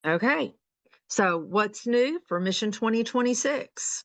Okay. So, what's new for Mission 2026?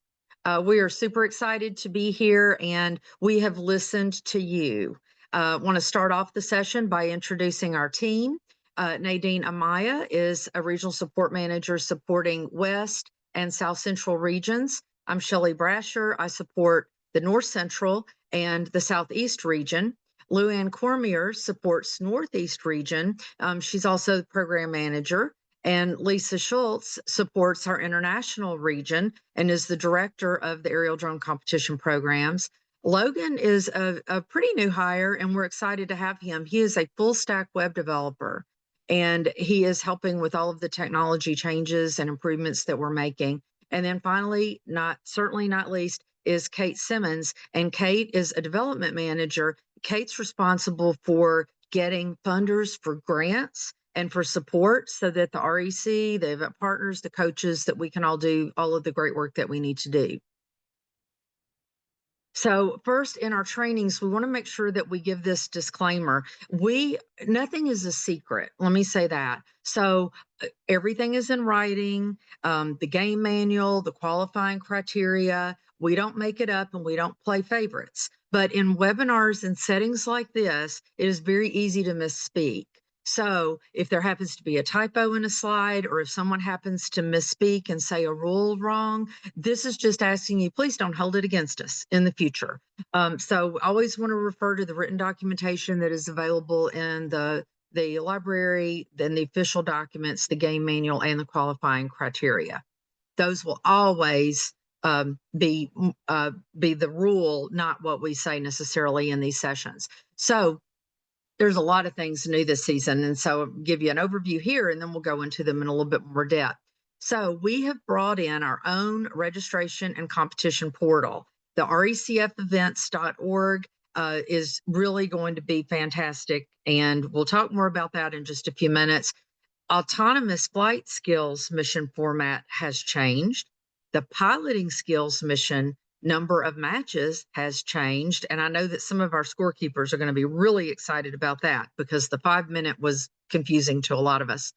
We are super excited to be here and we have listened to you. Want to start off the session by introducing our team. Nadine Amaya is a regional support manager supporting West and South Central regions. I'm Shelley Brasher. I support the North Central and the Southeast region. Luann Cormier supports Northeast region. She's also the program manager. And Lisa Schultz supports our international region and is the director of the aerial drone competition programs. Logan is a pretty new hire, and we're excited to have him. He is a full stack web developer, and he is helping with all of the technology changes and improvements that we're making. And then finally, certainly not least, is Kate Simmons. And Kate is a development manager. Kate's responsible for getting funders for grants and for support so that the REC, the event partners, the coaches, that we can all do all of the great work that we need to do. So first in our trainings, we want to make sure that we give this disclaimer. Nothing is a secret. Let me say that. So everything is in writing, the game manual, the qualifying criteria. We don't make it up and we don't play favorites. But in webinars and settings like this, it is very easy to misspeak. So if there happens to be a typo in a slide, or if someone happens to misspeak and say a rule wrong, this is just asking you, please don't hold it against us in the future. So always want to refer to the written documentation that is available in the library, then the official documents, the game manual, and the qualifying criteria. Those will always be the rule, not what we say necessarily in these sessions. So there's a lot of things new this season. And so I'll give you an overview here, and then we'll go into them in a little bit more depth. So we have brought in our own registration and competition portal. The recfevents.org is really going to be fantastic. And we'll talk more about that in just a few minutes. Autonomous flight skills mission format has changed. The piloting skills mission number of matches has changed. And I know that some of our scorekeepers are going to be really excited about that because the 5 minute was confusing to a lot of us.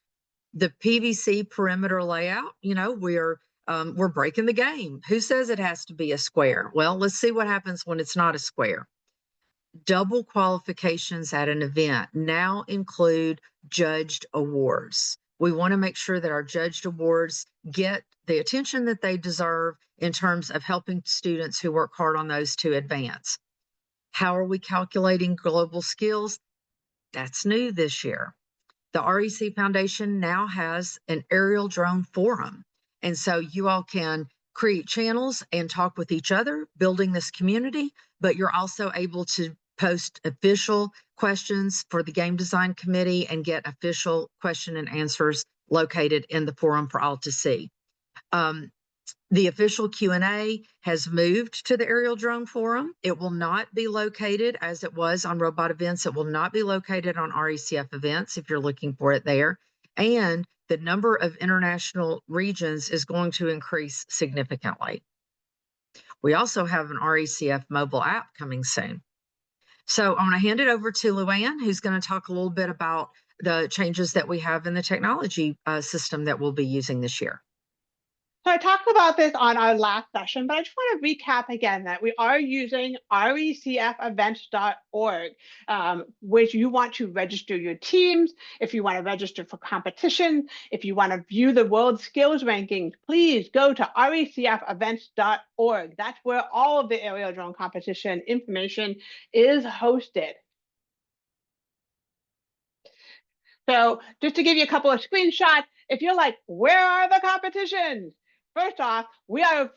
The PVC perimeter layout, we're breaking the game. Who says it has to be a square? Well, let's see what happens when it's not a square. Double qualifications at an event now include judged awards. We want to make sure that our judged awards get the attention that they deserve in terms of helping students who work hard on those to advance. How are we calculating global skills? That's new this year. The REC Foundation now has an aerial drone forum. And so you all can create channels and talk with each other, building this community, but you're also able to post official questions for the game design committee and get official question and answers located in the forum for all to see. The official Q&A has moved to the Aerial Drone Forum. It will not be located as it was on Robot Events. It will not be located on RECF Events if you're looking for it there. And the number of international regions is going to increase significantly. We also have an RECF mobile app coming soon. So I'm going to hand it over to Luann, who's going to talk a little bit about the changes that we have in the technology system that we'll be using this year. So I talked about this on our last session, but I just want to recap again that we are using recfevents.org, which you want to register your teams. If you want to register for competition, if you want to view the world skills rankings, please go to recfevents.org. That's where all of the aerial drone competition information is hosted. So just to give you a couple of screenshots, if you're like, where are the competitions? First off, we are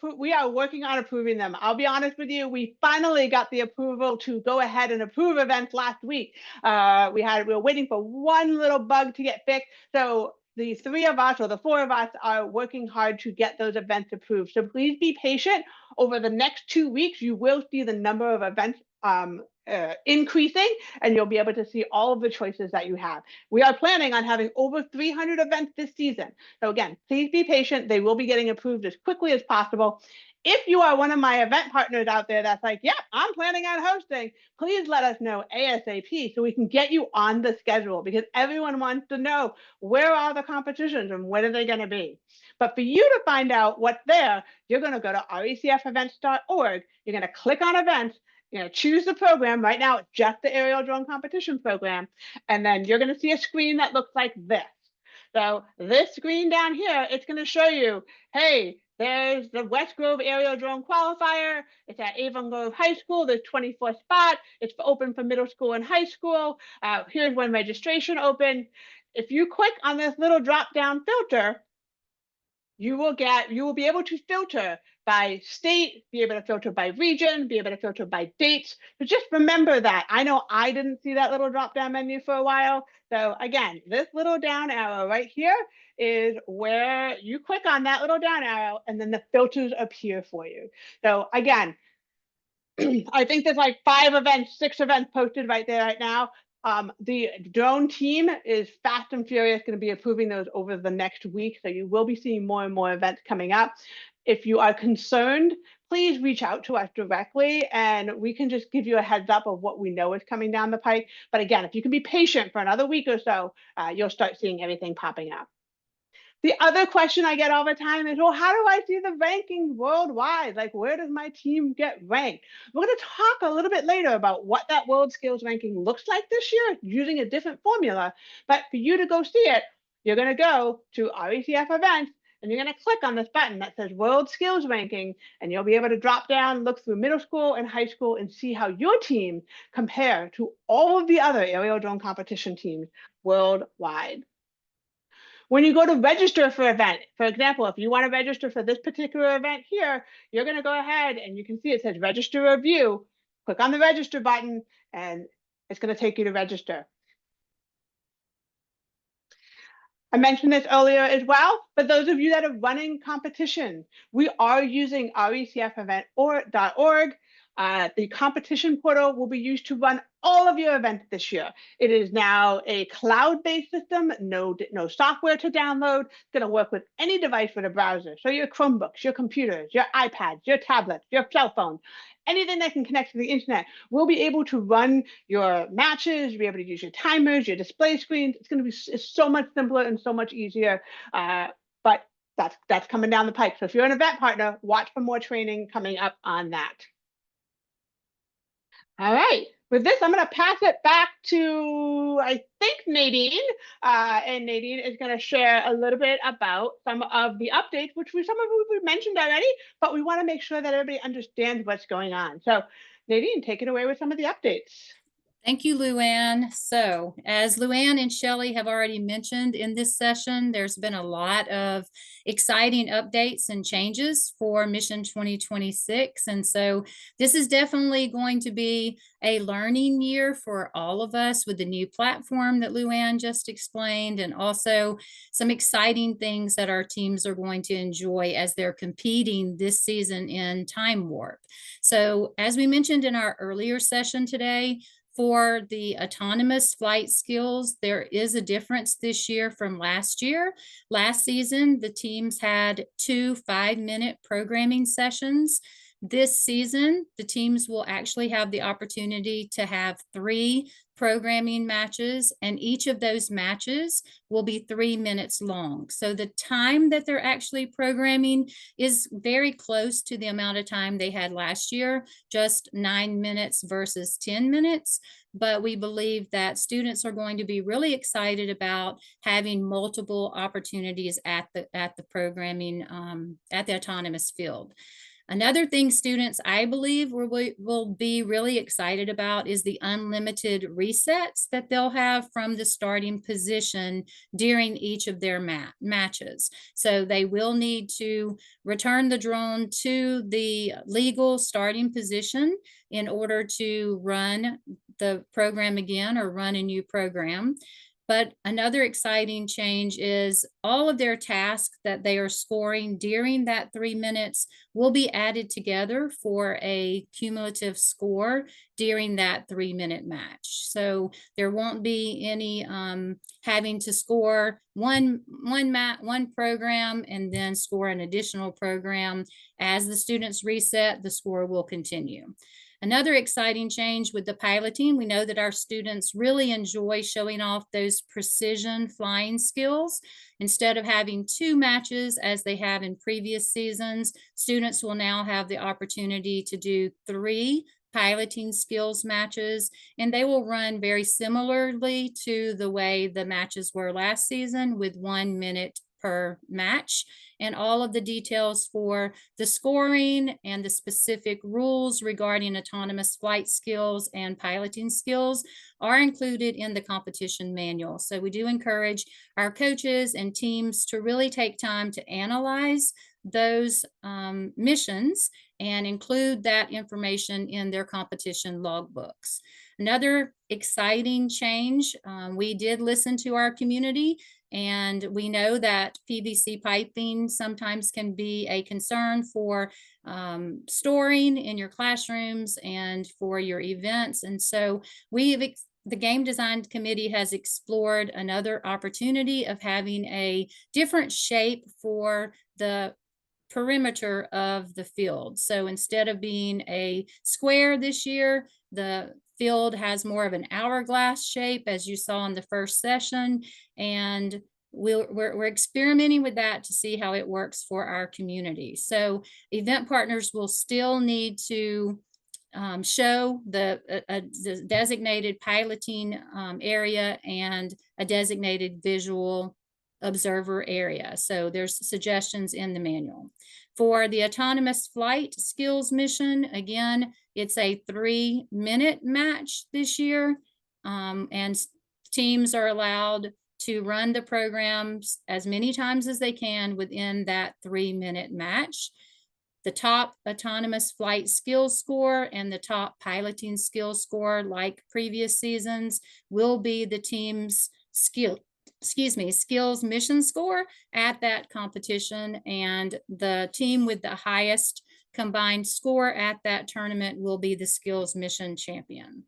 working on approving them. I'll be honest with you, we finally got the approval to go ahead and approve events last week. We were waiting for one little bug to get fixed. So the 3 of us or the 4 of us are working hard to get those events approved. So please be patient. Over the next 2 weeks, you will see the number of events increasing, and you'll be able to see all of the choices that you have. We are planning on having over 300 events this season. So again, please be patient. They will be getting approved as quickly as possible. If you are one of my event partners out there that's like, yeah, I'm planning on hosting, please let us know ASAP so we can get you on the schedule, because everyone wants to know where are the competitions and when are they going to be. But for you to find out what's there, you're going to go to recfevents.org. You're going to click on events, choose the program. Right now, it's just the aerial drone competition program. And then you're going to see a screen that looks like this. So this screen down here, it's going to show you, hey, there's the West Grove Aerial Drone Qualifier. It's at Avon Grove High School. There's 24 spots. It's open for middle school and high school. Here's when registration opened. If you click on this little drop-down filter, you will be able to filter by state, be able to filter by region, be able to filter by dates. So just remember that. I know I didn't see that little drop down menu for a while. So again, this little down arrow right here is where you click on that little down arrow and then the filters appear for you. So again, I think there's like 6 events posted right there right now. The drone team is fast and furious going to be approving those over the next week. So you will be seeing more and more events coming up. If you are concerned, please reach out to us directly and we can just give you a heads up of what we know is coming down the pike. But again, if you can be patient for another week or so, you'll start seeing everything popping up. The other question I get all the time is, well, how do I see the rankings worldwide? Like, where does my team get ranked? We're going to talk a little bit later about what that World Skills ranking looks like this year using a different formula. But for you to go see it, you're going to go to RECF events and you're going to click on this button that says World Skills Ranking, and you'll be able to drop down, look through middle school and high school and see how your team compare to all of the other aerial drone competition teams worldwide. When you go to register for event, for example, if you want to register for this particular event here, you're going to go ahead and you can see it says register review. Click on the register button and it's going to take you to register. I mentioned this earlier as well, but those of you that are running competition, we are using recfevent.org. The competition portal will be used to run all of your events this year. It is now a cloud-based system, no software to download. It's going to work with any device with a browser. So your Chromebooks, your computers, your iPads, your tablets, your cell phones, anything that can connect to the internet, will be able to run your matches, be able to use your timers, your display screens. It's going to be so much simpler and so much easier. But that's coming down the pike. So if you're an event partner, watch for more training coming up on that. All right. With this, I'm going to pass it back to, I think, Nadine. And Nadine is going to share a little bit about some of the updates, which some of we mentioned already, but we want to make sure that everybody understands what's going on. So Nadine, take it away with some of the updates. Thank you, Luann. So as Luann and Shelley have already mentioned in this session, there's been a lot of exciting updates and changes for Mission 2026. And so this is definitely going to be a learning year for all of us with the new platform that Luann just explained, and also some exciting things that our teams are going to enjoy as they're competing this season in Time Warp. So as we mentioned in our earlier session today, for the autonomous flight skills, there is a difference this year from last year. Last season, the teams had 2 5-minute programming sessions. This season, the teams will actually have the opportunity to have 3 programming matches, and each of those matches will be 3 minutes long. So the time that they're actually programming is very close to the amount of time they had last year, just 9 minutes versus 10 minutes. But we believe that students are going to be really excited about having multiple opportunities at the programming, at the autonomous field. Another thing students, I believe, will be really excited about is the unlimited resets that they'll have from the starting position during each of their matches. So they will need to return the drone to the legal starting position in order to run the program again or run a new program. But another exciting change is all of their tasks that they are scoring during that 3 minutes will be added together for a cumulative score during that 3-minute match. So there won't be any having to score one program and then score an additional program. As the students reset, the score will continue. Another exciting change with the piloting, we know that our students really enjoy showing off those precision flying skills. Instead of having 2 matches as they have in previous seasons, students will now have the opportunity to do 3 piloting skills matches, and they will run very similarly to the way the matches were last season, with 1 minute per match. And all of the details for the scoring and the specific rules regarding autonomous flight skills and piloting skills are included in the competition manual. So we do encourage our coaches and teams to really take time to analyze those missions and include that information in their competition logbooks. Another exciting change, we did listen to our community, and we know that PVC piping sometimes can be a concern for storing in your classrooms and for your events. And so the Game Design Committee has explored another opportunity of having a different shape for the perimeter of the field. So instead of being a square this year, the field has more of an hourglass shape, as you saw in the first session. And we're experimenting with that to see how it works for our community. So event partners will still need to show the designated piloting area and a designated visual observer area. So there's suggestions in the manual. For the autonomous flight skills mission, again, it's a 3-minute match this year, and teams are allowed to run the programs as many times as they can within that 3-minute match. The top autonomous flight skills score and the top piloting skills score, like previous seasons, will be the team's skills mission score at that competition, and the team with the highest combined score at that tournament will be the skills mission champion.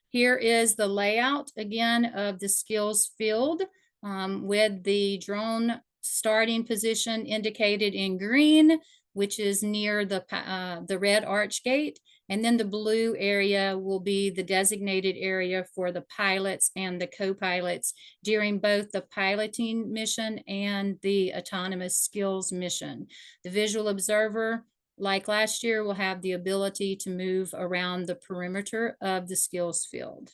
Here is the layout again of the skills field, with the drone starting position indicated in green, which is near the red arch gate. And then the blue area will be the designated area for the pilots and the co-pilots during both the piloting mission and the autonomous skills mission. The visual observer, like last year, will have the ability to move around the perimeter of the skills field.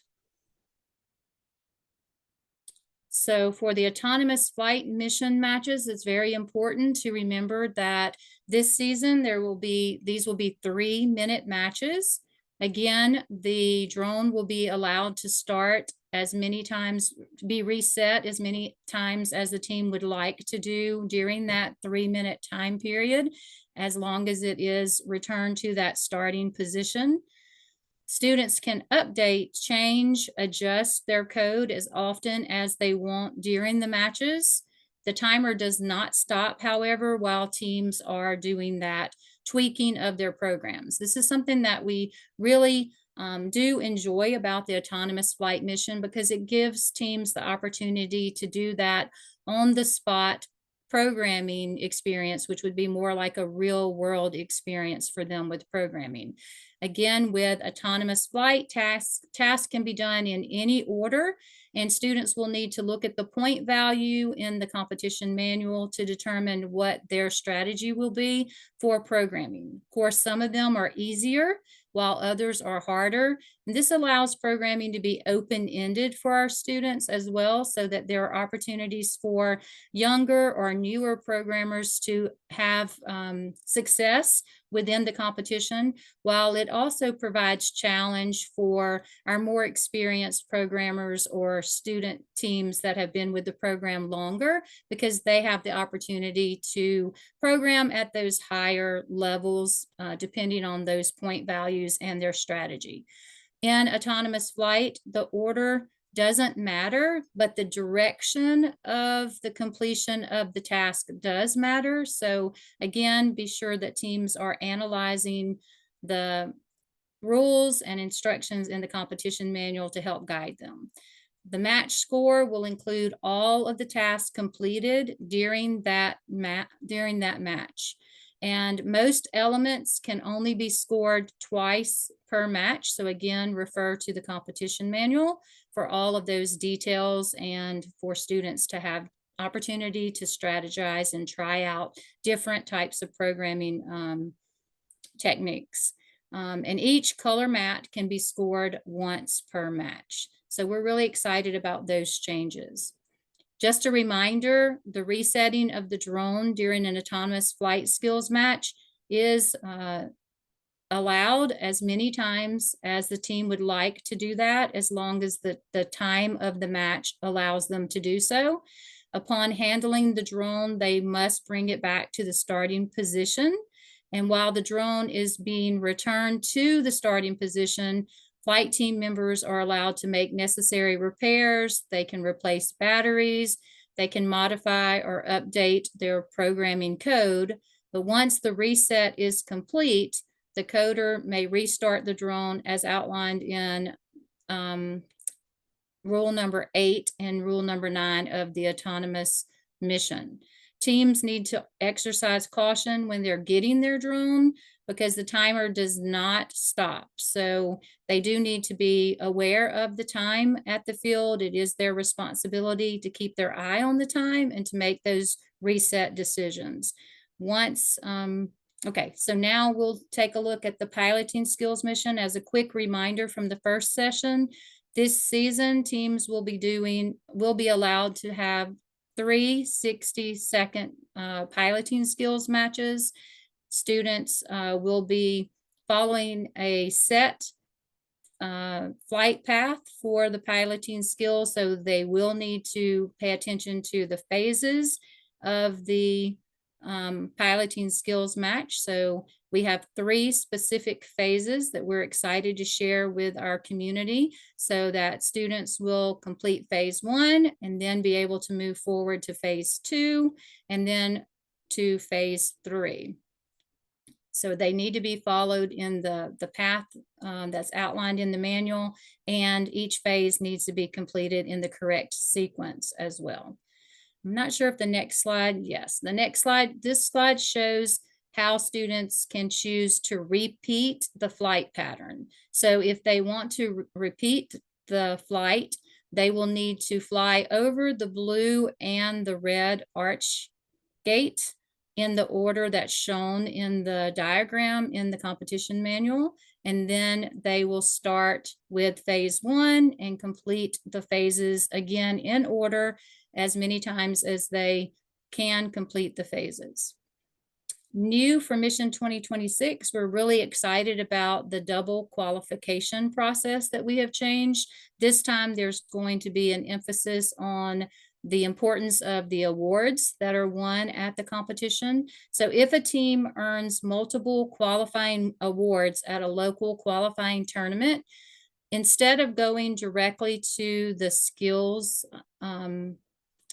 So for the autonomous flight mission matches, it's very important to remember that this season these will be 3-minute matches. Again, the drone will be allowed to start as many times, be reset as many times as the team would like to do during that 3-minute time period, as long as it is returned to that starting position. Students can update, change, adjust their code as often as they want during the matches. The timer does not stop, however, while teams are doing that tweaking of their programs. This is something that we really do enjoy about the autonomous flight mission, because it gives teams the opportunity to do that on the spot programming experience, which would be more like a real world experience for them with programming. Again, with autonomous flight, tasks can be done in any order, and students will need to look at the point value in the competition manual to determine what their strategy will be for programming. Of course, some of them are easier, while others are harder. And this allows programming to be open-ended for our students as well, so that there are opportunities for younger or newer programmers to have success within the competition, while it also provides challenge for our more experienced programmers or student teams that have been with the program longer, because they have the opportunity to program at those higher levels, depending on those point values and their strategy. In autonomous flight, the order doesn't matter, but the direction of the completion of the task does matter. So again, be sure that teams are analyzing the rules and instructions in the competition manual to help guide them. The match score will include all of the tasks completed during that match. And most elements can only be scored twice per match. So again, refer to the competition manual for all of those details and for students to have opportunity to strategize and try out different types of programming techniques. And each color mat can be scored once per match. So we're really excited about those changes. Just a reminder, the resetting of the drone during an autonomous flight skills match is allowed as many times as the team would like to do that, as long as the time of the match allows them to do so. Upon handling the drone, they must bring it back to the starting position. And while the drone is being returned to the starting position, flight team members are allowed to make necessary repairs. They can replace batteries. They can modify or update their programming code. But once the reset is complete, the coder may restart the drone as outlined in rule number 8 and rule number 9 of the autonomous mission. Teams need to exercise caution when they're getting their drone because the timer does not stop. So they do need to be aware of the time at the field. It is their responsibility to keep their eye on the time and to make those reset decisions. Okay, so now we'll take a look at the piloting skills mission. As a quick reminder from the first session, this season teams will be allowed to have 3 60-second piloting skills matches. Students will be following a set flight path for the piloting skills, so they will need to pay attention to the phases of the piloting skills match. So we have 3 specific phases that we're excited to share with our community so that students will complete phase 1 and then be able to move forward to phase 2 and then to phase 3. So they need to be followed in the path that's outlined in the manual, and each phase needs to be completed in the correct sequence as well. I'm not sure if the next slide, yes, the next slide, this slide shows how students can choose to repeat the flight pattern. So if they want to repeat the flight, they will need to fly over the blue and the red arch gate in the order that's shown in the diagram in the competition manual. And then they will start with phase 1 and complete the phases again in order as many times as they can complete the phases. New for Mission 2026, we're really excited about the double qualification process that we have changed. This time there's going to be an emphasis on the importance of the awards that are won at the competition. So if a team earns multiple qualifying awards at a local qualifying tournament, instead of going directly to the skills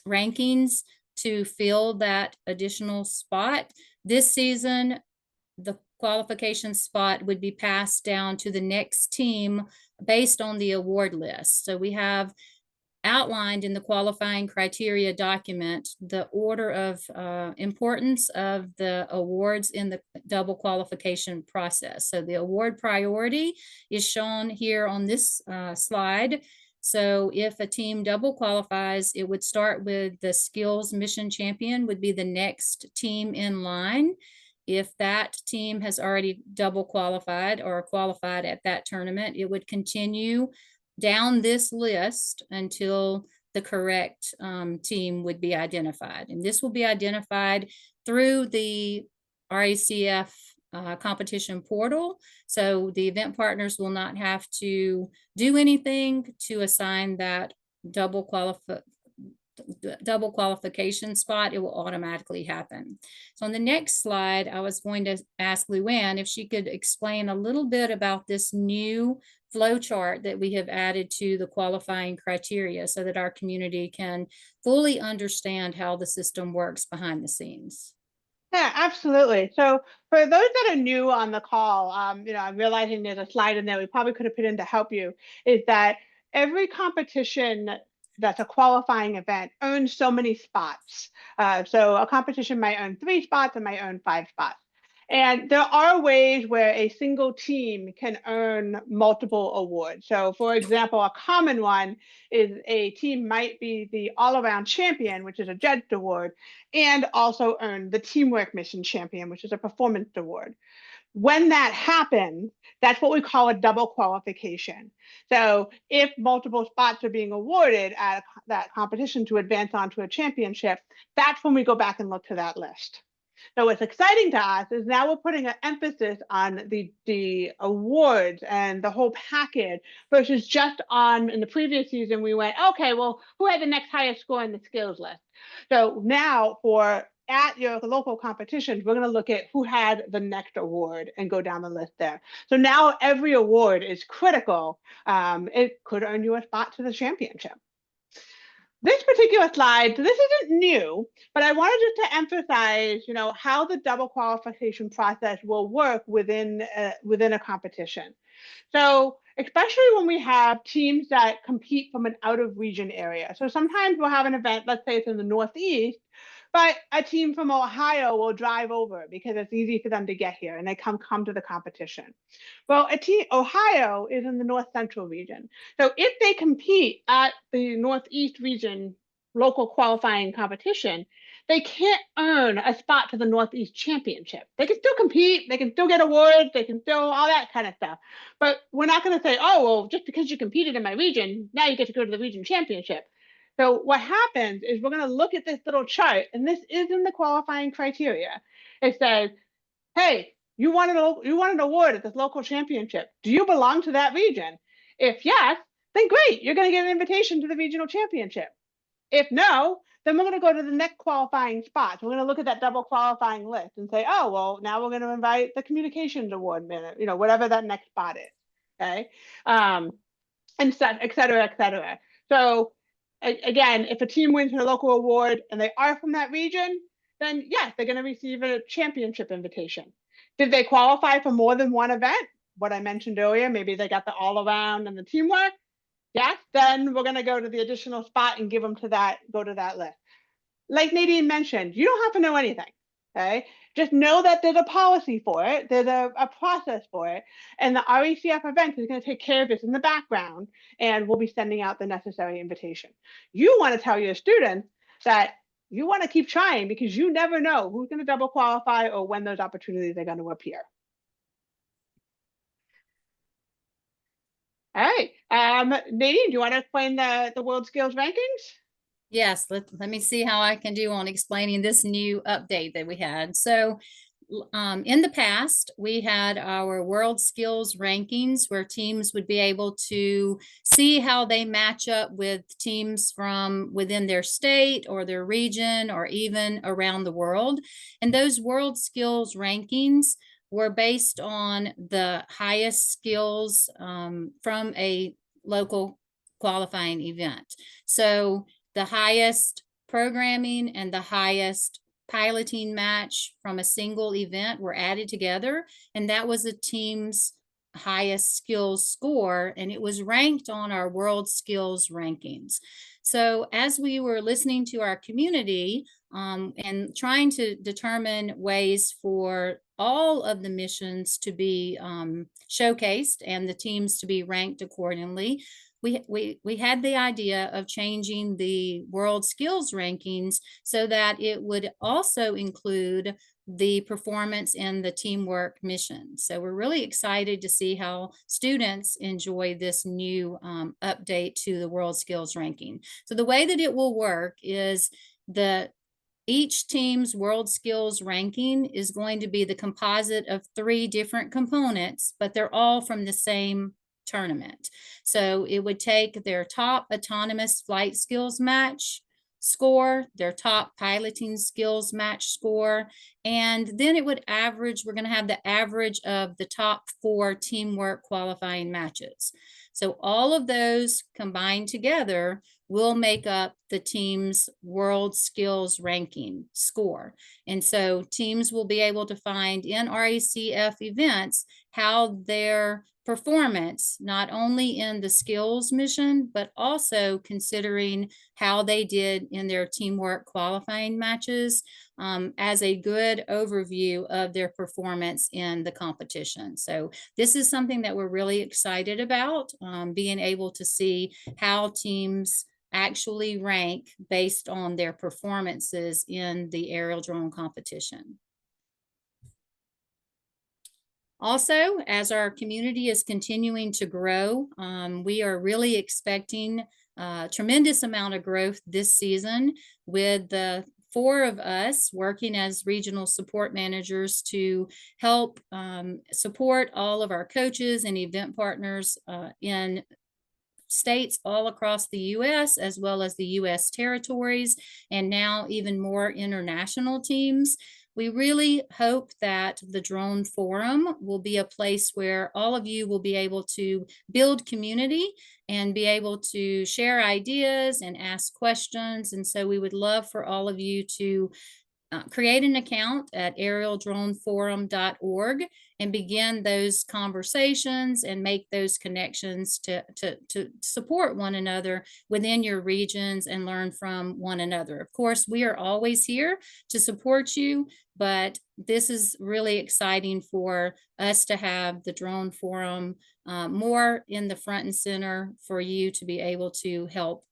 rankings to fill that additional spot, this season, the qualification spot would be passed down to the next team based on the award list. So we have outlined in the qualifying criteria document the order of importance of the awards in the double qualification process. So the award priority is shown here on this slide. So if a team double qualifies, it would start with the skills mission champion would be the next team in line. If that team has already double qualified or qualified at that tournament, it would continue down this list until the correct team would be identified. And this will be identified through the RACF competition portal. So the event partners will not have to do anything to assign that double double qualification spot, it will automatically happen. So on the next slide, I was going to ask Luann if she could explain a little bit about this new flow chart that we have added to the qualifying criteria so that our community can fully understand how the system works behind the scenes. Yeah, absolutely. So for those that are new on the call, I'm realizing there's a slide in there we probably could have put in to help you, is that every competition that's a qualifying event earns so many spots. So a competition might earn 3 spots and might earn 5 spots. And there are ways where a single team can earn multiple awards. So for example, a common one is a team might be the all-around champion, which is a judged award, and also earn the teamwork mission champion, which is a performance award. When that happens, that's what we call a double qualification. So if multiple spots are being awarded at that competition to advance onto a championship, that's when we go back and look to that list. So what's exciting to us is now we're putting an emphasis on the awards and the whole package versus just on, in the previous season, we went, okay, well, who had the next highest score in the skills list? So now for at your local competitions, we're going to look at who had the next award and go down the list there. So now every award is critical. It could earn you a spot to the championship. This particular slide, so this isn't new, but I wanted just to emphasize, how the double qualification process will work within a competition. So especially when we have teams that compete from an out of region area. So sometimes we'll have an event, let's say it's in the Northeast, but a team from Ohio will drive over because it's easy for them to get here and they come to the competition. Well, Ohio is in the North Central region. So if they compete at the Northeast region local qualifying competition, they can't earn a spot to the Northeast Championship. They can still compete, they can still get awards, they can still all that kind of stuff. But we're not going to say, oh, well, just because you competed in my region, now you get to go to the region championship. So what happens is we're going to look at this little chart, and this is in the qualifying criteria. It says, hey, you won an award at this local championship. Do you belong to that region? If yes, then great, you're going to get an invitation to the regional championship. If no, then we're going to go to the next qualifying spots. We're going to look at that double qualifying list and say, oh, well, now we're going to invite the communications award minute, whatever that next spot is. Okay. And such, et cetera, et cetera. So again, if a team wins a local award and they are from that region, then yes, they're going to receive a championship invitation. Did they qualify for more than one event? What I mentioned earlier, maybe they got the all around and the teamwork. Yes, then we're going to go to the additional spot and give them to go to that list. Like Nadine mentioned, you don't have to know anything. Okay, just know that there's a policy for it, there's a process for it, and the RECF event is going to take care of this in the background, and we'll be sending out the necessary invitation. You want to tell your students that you want to keep trying because you never know who's going to double qualify or when those opportunities are going to appear. All right, Nadine, do you want to explain the World Skills Rankings? Yes, let me see how I can do on explaining this new update that we had. So in the past, we had our World Skills Rankings where teams would be able to see how they match up with teams from within their state or their region or even around the world. And those World Skills Rankings were based on the highest skills from a local qualifying event. So the highest programming and the highest piloting match from a single event were added together, and that was a team's highest skills score, and it was ranked on our World Skills Rankings. So as we were listening to our community and trying to determine ways for all of the missions to be showcased and the teams to be ranked accordingly, we had the idea of changing the World Skills Rankings so that it would also include the performance and the teamwork mission. So we're really excited to see how students enjoy this new update to the World Skills Ranking. So the way that it will work is each team's World Skills Ranking is going to be the composite of 3 different components, but they're all from the same tournament. So it would take their top autonomous flight skills match, score, their top piloting skills match score, and then it would average, we're going to have the average of the top 4 teamwork qualifying matches. So all of those combined together will make up the team's world skills ranking score. And so teams will be able to find in RACF events how their performance, not only in the skills mission, but also considering how they did in their teamwork qualifying matches, as a good overview of their performance in the competition. So this is something that we're really excited about, being able to see how teams actually rank based on their performances in the aerial drone competition. Also, as our community is continuing to grow, we are really expecting a tremendous amount of growth this season, with the 4 of us working as regional support managers to help support all of our coaches and event partners in states all across the US, as well as the US territories, and now even more international teams. We really hope that the Drone Forum will be a place where all of you will be able to build community and be able to share ideas and ask questions. And so we would love for all of you to create an account at aerialdroneforum.org and begin those conversations and make those connections to support one another within your regions and learn from one another. Of course, we are always here to support you, but this is really exciting for us to have the Drone Forum more in the front and center for you to be able to help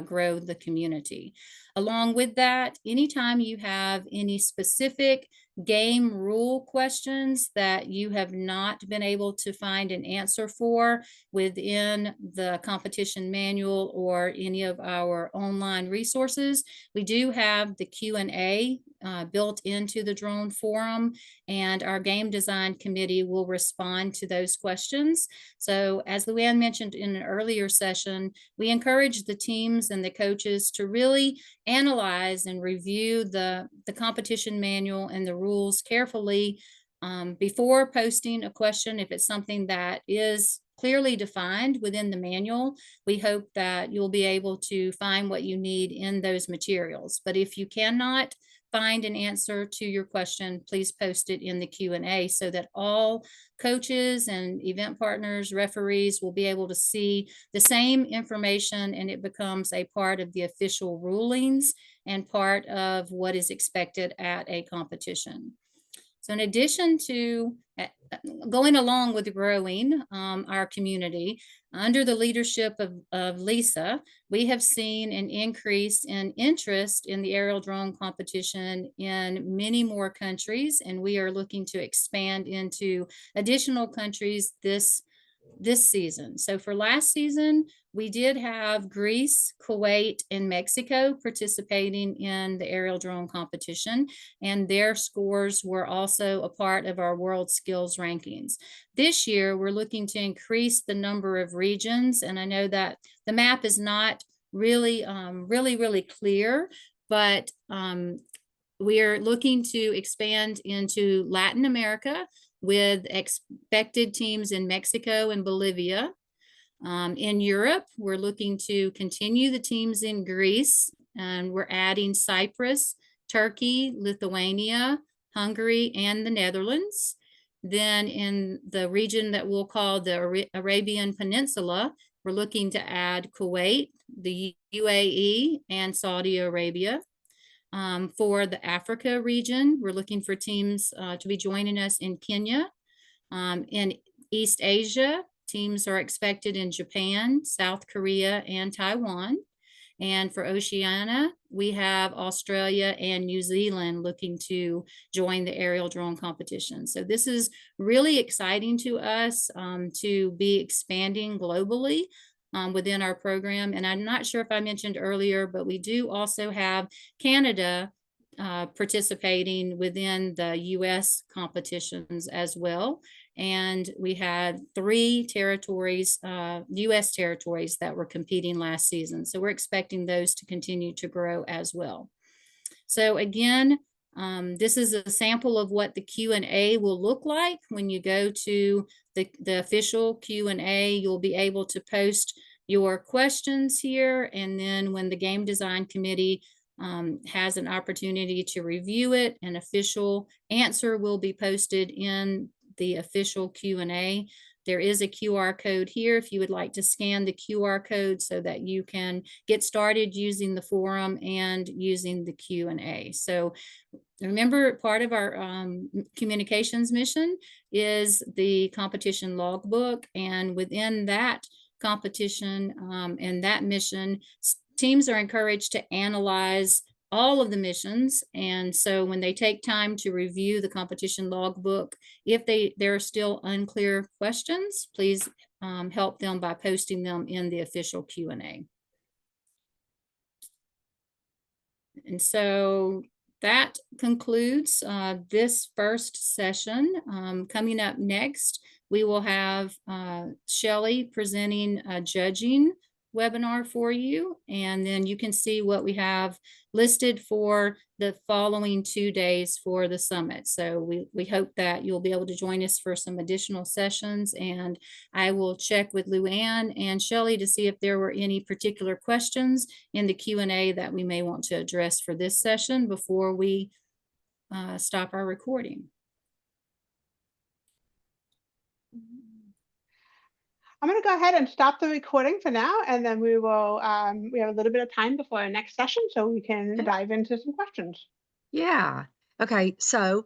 grow the community. Along with that, anytime you have any specific game rule questions that you have not been able to find an answer for within the competition manual or any of our online resources, we do have the Q&A built into the Drone Forum, and our game design committee will respond to those questions. So as Luann mentioned in an earlier session, we encourage the teams and the coaches to really analyze and review the competition manual and the rules carefully before posting a question. If it's something that is clearly defined within the manual, we hope that you'll be able to find what you need in those materials. But if you cannot find an answer to your question, please post it in the Q&A so that all coaches and event partners, referees will be able to see the same information, and it becomes a part of the official rulings and part of what is expected at a competition. So in addition to going along with growing our community, under the leadership of Lisa, we have seen an increase in interest in the aerial drone competition in many more countries, and we are looking to expand into additional countries this season. So for last season, we did have Greece, Kuwait, and Mexico participating in the aerial drone competition, and their scores were also a part of our world skills rankings. This year, we're looking to increase the number of regions, and I know that the map is not really, really clear, but we are looking to expand into Latin America with expected teams in Mexico and Bolivia. In Europe, we're looking to continue the teams in Greece, and we're adding Cyprus, Turkey, Lithuania, Hungary, and the Netherlands. Then in the region that we'll call the Arabian Peninsula, we're looking to add Kuwait, the UAE, and Saudi Arabia. For the Africa region, we're looking for teams to be joining us in Kenya. In East Asia, teams are expected in Japan, South Korea, and Taiwan. And for Oceania, we have Australia and New Zealand looking to join the aerial drone competition. So this is really exciting to us to be expanding globally within our program. And I'm not sure if I mentioned earlier, but we do also have Canada participating within the US competitions as well. And we had 3 territories, US territories that were competing last season. So we're expecting those to continue to grow as well. So again, this is a sample of what the Q&A will look like. When you go to the official Q&A, you'll be able to post your questions here. And then when the Game Design Committee has an opportunity to review it, an official answer will be posted in the official Q&A. There is a QR code here if you would like to scan the QR code so that you can get started using the forum and using the Q&A. So remember, part of our communications mission is the competition logbook, and within that competition and that mission, teams are encouraged to analyze all of the missions. And so when they take time to review the competition logbook, if there are still unclear questions, please help them by posting them in the official Q&A. And so that concludes this first session. Coming up next, we will have Shelley presenting a judging webinar for you, and then you can see what we have listed for the following 2 days for the summit. So we hope that you'll be able to join us for some additional sessions, and I will check with Luann and Shelley to see if there were any particular questions in the Q&A that we may want to address for this session before we stop our recording. I'm going to go ahead and stop the recording for now, and then we will, we have a little bit of time before our next session, so we can Okay. dive into some questions. Yeah. Okay. So